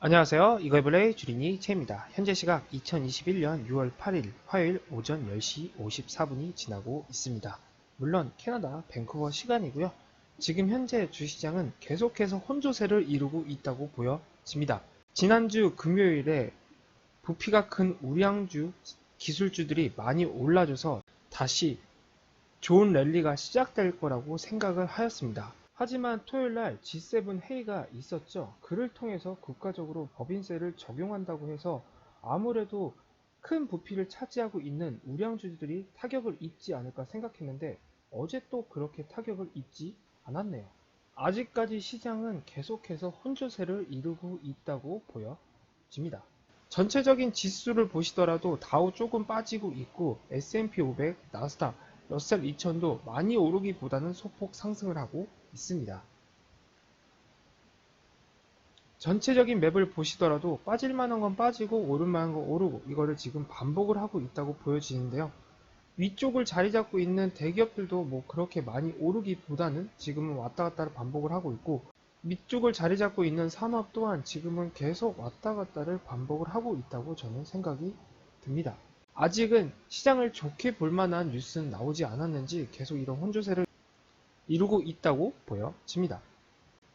안녕하세요. 이거이블레이 주린이 채입니다. 현재 시각 2021년 6월 8일 화요일 오전 10시 54분이 지나고 있습니다. 물론 캐나다 밴쿠버 시간이고요. 지금 현재 주시장은 계속해서 혼조세를 이루고 있다고 보여집니다. 지난주 금요일에 부피가 큰 우량주 기술주들이 많이 올라줘서 다시 좋은 랠리가 시작될 거라고 생각을 하였습니다. 하지만 토요일날 G7 회의가 있었죠. 그를 통해서 국가적으로 법인세를 적용한다고 해서 아무래도 큰 부피를 차지하고 있는 우량주들이 타격을 입지 않을까 생각했는데 어제 또 그렇게 타격을 입지 않았네요. 아직까지 시장은 계속해서 혼조세를 이루고 있다고 보여집니다. 전체적인 지수를 보시더라도 다우 조금 빠지고 있고 S&P 500, 나스닥, 러셀 2000도 많이 오르기보다는 소폭 상승을 하고 있습니다. 전체적인 맵을 보시더라도 빠질 만한 건 빠지고 오를 만한 건 오르고 이거를 지금 반복을 하고 있다고 보여지는데요. 위쪽을 자리 잡고 있는 대기업들도 뭐 그렇게 많이 오르기보다는 지금은 왔다 갔다를 반복을 하고 있고 밑쪽을 자리 잡고 있는 산업 또한 지금은 계속 왔다 갔다를 반복을 하고 있다고 저는 생각이 듭니다. 아직은 시장을 좋게 볼 만한 뉴스는 나오지 않았는지 계속 이런 혼조세를 이루고 있다고 보여집니다.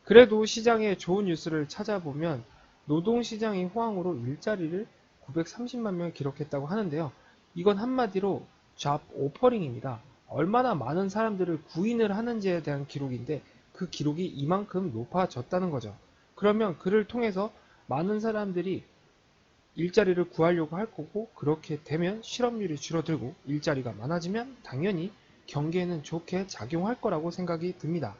그래도 시장에 좋은 뉴스를 찾아보면 노동시장이 호황으로 일자리를 930만 명을 기록했다고 하는데요. 이건 한마디로 잡 오퍼링입니다. 얼마나 많은 사람들을 구인을 하는지에 대한 기록인데 그 기록이 이만큼 높아졌다는 거죠. 그러면 그를 통해서 많은 사람들이 일자리를 구하려고 할 거고 그렇게 되면 실업률이 줄어들고 일자리가 많아지면 당연히 경기에는 좋게 작용할 거라고 생각이 듭니다.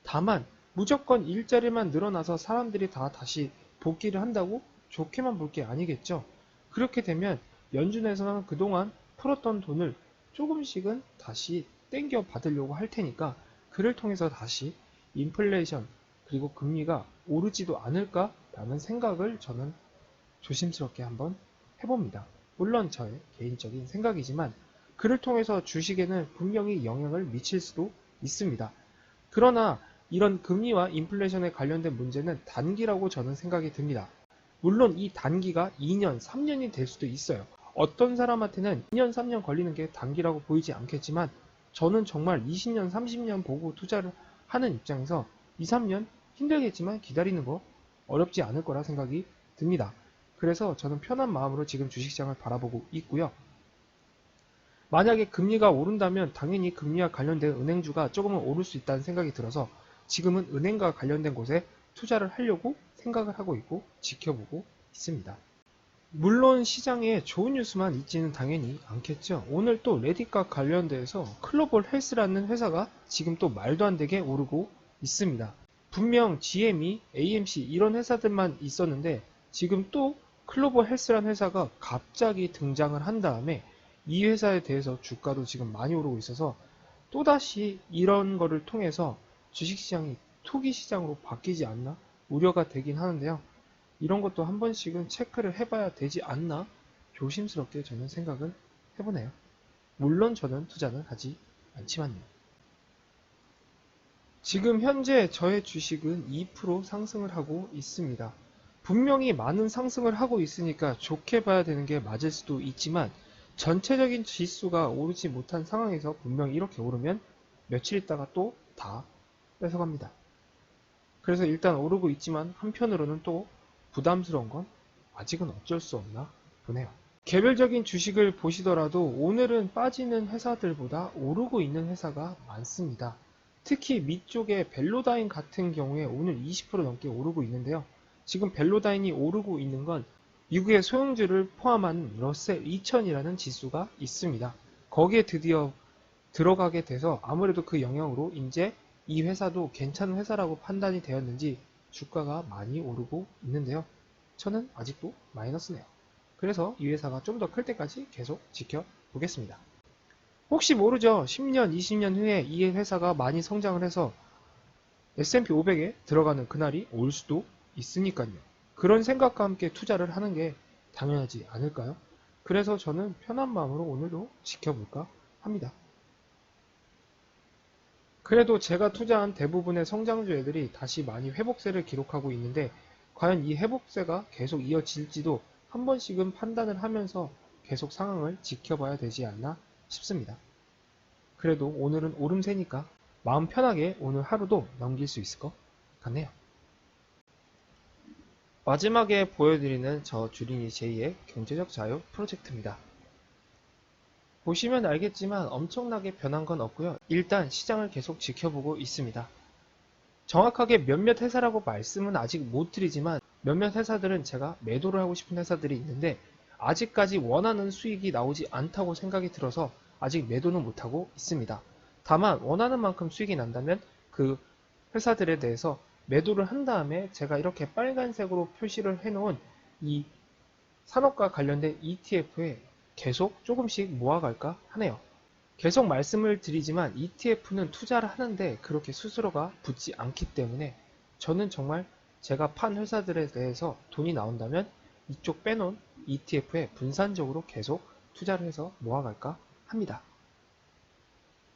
다만 무조건 일자리만 늘어나서 사람들이 다 다시 복귀를 한다고 좋게만 볼 게 아니겠죠. 그렇게 되면 연준에서는 그동안 풀었던 돈을 조금씩은 다시 땡겨 받으려고 할 테니까 그를 통해서 다시 인플레이션 그리고 금리가 오르지도 않을까라는 생각을 저는 조심스럽게 한번 해봅니다. 물론 저의 개인적인 생각이지만 그를 통해서 주식에는 분명히 영향을 미칠 수도 있습니다. 그러나 이런 금리와 인플레이션에 관련된 문제는 단기라고 저는 생각이 듭니다. 물론 이 단기가 2년, 3년이 될 수도 있어요. 어떤 사람한테는 2년, 3년 걸리는 게 단기라고 보이지 않겠지만 저는 정말 20년, 30년 보고 투자를 하는 입장에서 2, 3년 힘들겠지만 기다리는 거 어렵지 않을 거라 생각이 듭니다. 그래서 저는 편한 마음으로 지금 주식시장을 바라보고 있고요. 만약에 금리가 오른다면 당연히 금리와 관련된 은행주가 조금은 오를 수 있다는 생각이 들어서 지금은 은행과 관련된 곳에 투자를 하려고 생각을 하고 있고 지켜보고 있습니다. 물론 시장에 좋은 뉴스만 있지는 당연히 않겠죠. 오늘 또 레딧과 관련돼서 클로벌 헬스라는 회사가 지금 또 말도 안 되게 오르고 있습니다. 분명 GME, AMC 이런 회사들만 있었는데 지금 또 클로벌 헬스라는 회사가 갑자기 등장을 한 다음에 이 회사에 대해서 주가도 지금 많이 오르고 있어서 또다시 이런 거를 통해서 주식시장이 투기시장으로 바뀌지 않나 우려가 되긴 하는데요. 이런 것도 한 번씩은 체크를 해봐야 되지 않나 조심스럽게 저는 생각을 해보네요. 물론 저는 투자는 하지 않지만요. 지금 현재 저의 주식은 2% 상승을 하고 있습니다. 분명히 많은 상승을 하고 있으니까 좋게 봐야 되는 게 맞을 수도 있지만 전체적인 지수가 오르지 못한 상황에서 분명히 이렇게 오르면 며칠 있다가 또 다 뺏어갑니다. 그래서 일단 오르고 있지만 한편으로는 또 부담스러운 건 아직은 어쩔 수 없나 보네요. 개별적인 주식을 보시더라도 오늘은 빠지는 회사들보다 오르고 있는 회사가 많습니다. 특히 밑쪽에 벨로다인 같은 경우에 오늘 20% 넘게 오르고 있는데요. 지금 벨로다인이 오르고 있는 건 미국의 소형주를 포함한 러셀 2000이라는 지수가 있습니다. 거기에 드디어 들어가게 돼서 아무래도 그 영향으로 이제 이 회사도 괜찮은 회사라고 판단이 되었는지 주가가 많이 오르고 있는데요. 저는 아직도 마이너스네요. 그래서 이 회사가 좀 더 클 때까지 계속 지켜보겠습니다. 혹시 모르죠. 10년, 20년 후에 이 회사가 많이 성장을 해서 S&P 500에 들어가는 그날이 올 수도 있으니까요. 그런 생각과 함께 투자를 하는 게 당연하지 않을까요? 그래서 저는 편한 마음으로 오늘도 지켜볼까 합니다. 그래도 제가 투자한 대부분의 성장주 애들이 다시 많이 회복세를 기록하고 있는데 과연 이 회복세가 계속 이어질지도 한 번씩은 판단을 하면서 계속 상황을 지켜봐야 되지 않나 싶습니다. 그래도 오늘은 오름세니까 마음 편하게 오늘 하루도 넘길 수 있을 것 같네요. 마지막에 보여드리는 저 주린이 제이의 경제적 자유 프로젝트입니다. 보시면 알겠지만 엄청나게 변한 건 없고요. 일단 시장을 계속 지켜보고 있습니다. 정확하게 몇몇 회사라고 말씀은 아직 못 드리지만 몇몇 회사들은 제가 매도를 하고 싶은 회사들이 있는데 아직까지 원하는 수익이 나오지 않다고 생각이 들어서 아직 매도는 못하고 있습니다. 다만 원하는 만큼 수익이 난다면 그 회사들에 대해서 매도를 한 다음에 제가 이렇게 빨간색으로 표시를 해놓은 이 산업과 관련된 ETF에 계속 조금씩 모아갈까 하네요. 계속 말씀을 드리지만 ETF는 투자를 하는데 그렇게 수수료가 붙지 않기 때문에 저는 정말 제가 판 회사들에 대해서 돈이 나온다면 이쪽 빼놓은 ETF에 분산적으로 계속 투자를 해서 모아갈까 합니다.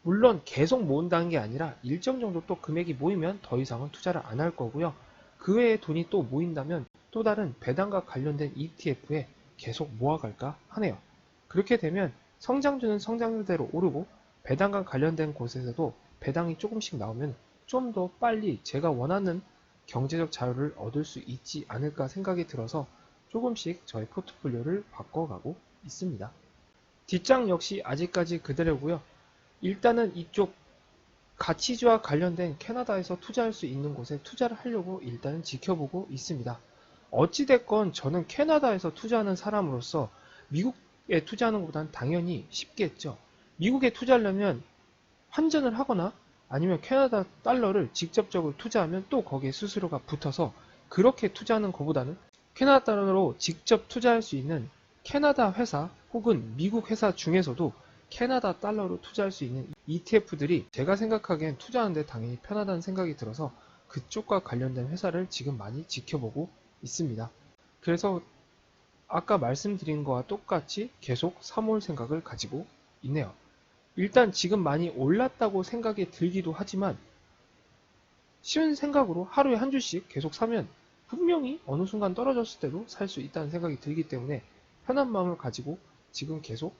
물론 계속 모은다는 게 아니라 일정 정도 또 금액이 모이면 더 이상은 투자를 안 할 거고요. 그 외에 돈이 또 모인다면 또 다른 배당과 관련된 ETF에 계속 모아갈까 하네요. 그렇게 되면 성장주는 성장주대로 오르고 배당과 관련된 곳에서도 배당이 조금씩 나오면 좀 더 빨리 제가 원하는 경제적 자유를 얻을 수 있지 않을까 생각이 들어서 조금씩 저의 포트폴리오를 바꿔가고 있습니다. 뒷장 역시 아직까지 그대로고요. 일단은 이쪽 가치주와 관련된 캐나다에서 투자할 수 있는 곳에 투자를 하려고 일단은 지켜보고 있습니다. 어찌됐건 저는 캐나다에서 투자하는 사람으로서 미국에 투자하는 것보다는 당연히 쉽겠죠. 미국에 투자하려면 환전을 하거나 아니면 캐나다 달러를 직접적으로 투자하면 또 거기에 수수료가 붙어서 그렇게 투자하는 것보다는 캐나다 달러로 직접 투자할 수 있는 캐나다 회사 혹은 미국 회사 중에서도 캐나다 달러로 투자할 수 있는 ETF들이 제가 생각하기엔 투자하는데 당연히 편하다는 생각이 들어서 그쪽과 관련된 회사를 지금 많이 지켜보고 있습니다. 그래서 아까 말씀드린 거와 똑같이 계속 사모을 생각을 가지고 있네요. 일단 지금 많이 올랐다고 생각이 들기도 하지만 쉬운 생각으로 하루에 한 주씩 계속 사면 분명히 어느 순간 떨어졌을 때도 살 수 있다는 생각이 들기 때문에 편한 마음을 가지고 지금 계속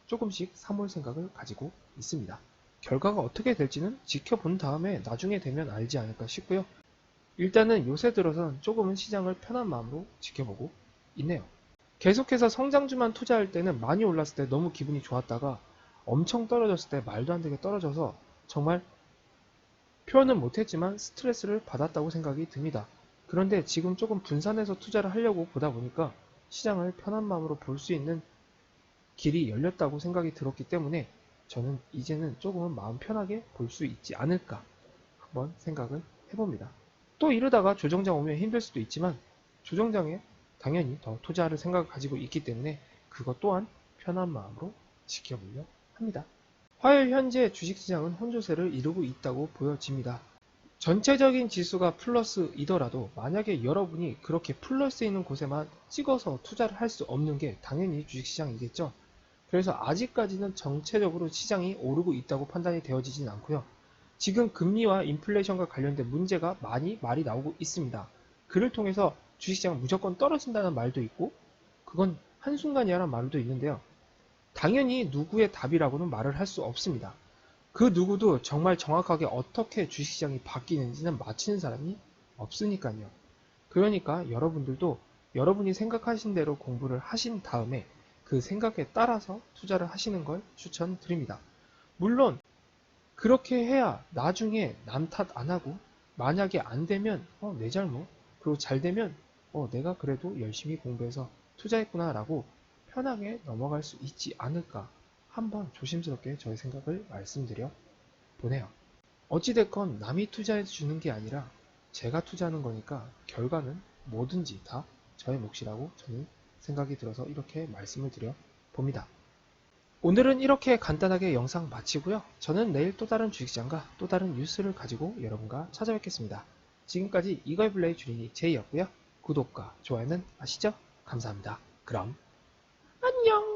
조금씩 사모을 생각을 가지고 있습니다. 결과가 어떻게 될지는 지켜본 다음에 나중에 되면 알지 않을까 싶고요. 일단은 요새 들어선 조금은 시장을 편한 마음으로 지켜보고 있네요. 계속해서 성장주만 투자할 때는 많이 올랐을 때 너무 기분이 좋았다가 엄청 떨어졌을 때 말도 안 되게 떨어져서 정말 표현은 못했지만 스트레스를 받았다고 생각이 듭니다. 그런데 지금 조금 분산해서 투자를 하려고 보다 보니까 시장을 편한 마음으로 볼 수 있는 길이 열렸다고 생각이 들었기 때문에 저는 이제는 조금은 마음 편하게 볼 수 있지 않을까 한번 생각을 해봅니다. 또 이러다가 조정장 오면 힘들 수도 있지만 조정장에 당연히 더 투자를 생각을 가지고 있기 때문에 그것 또한 편한 마음으로 지켜보려 합니다. 화요일 현재 주식시장은 혼조세를 이루고 있다고 보여집니다. 전체적인 지수가 플러스이더라도 만약에 여러분이 그렇게 플러스에 있는 곳에만 찍어서 투자를 할 수 없는 게 당연히 주식시장이겠죠. 그래서 아직까지는 정체적으로 시장이 오르고 있다고 판단이 되어지진 않고요. 지금 금리와 인플레이션과 관련된 문제가 많이 말이 나오고 있습니다. 그를 통해서 주식시장은 무조건 떨어진다는 말도 있고 그건 한순간이라는 말도 있는데요. 당연히 누구의 답이라고는 말을 할 수 없습니다. 그 누구도 정말 정확하게 어떻게 주식시장이 바뀌는지는 맞히는 사람이 없으니까요. 그러니까 여러분들도 여러분이 생각하신 대로 공부를 하신 다음에 그 생각에 따라서 투자를 하시는 걸 추천드립니다. 물론 그렇게 해야 나중에 남 탓 안 하고 만약에 안 되면 내 잘못 그리고 잘 되면 내가 그래도 열심히 공부해서 투자했구나 라고 편하게 넘어갈 수 있지 않을까 한번 조심스럽게 저의 생각을 말씀드려 보네요. 어찌됐건 남이 투자해 주는 게 아니라 제가 투자하는 거니까 결과는 뭐든지 다 저의 몫이라고 저는 생각이 들어서 이렇게 말씀을 드려 봅니다. 오늘은 이렇게 간단하게 영상 마치고요. 저는 내일 또 다른 주식시장과 또 다른 뉴스를 가지고 여러분과 찾아뵙겠습니다. 지금까지 이걸블레이 주린이 제이였고요. 구독과 좋아요는 아시죠? 감사합니다. 그럼 안녕!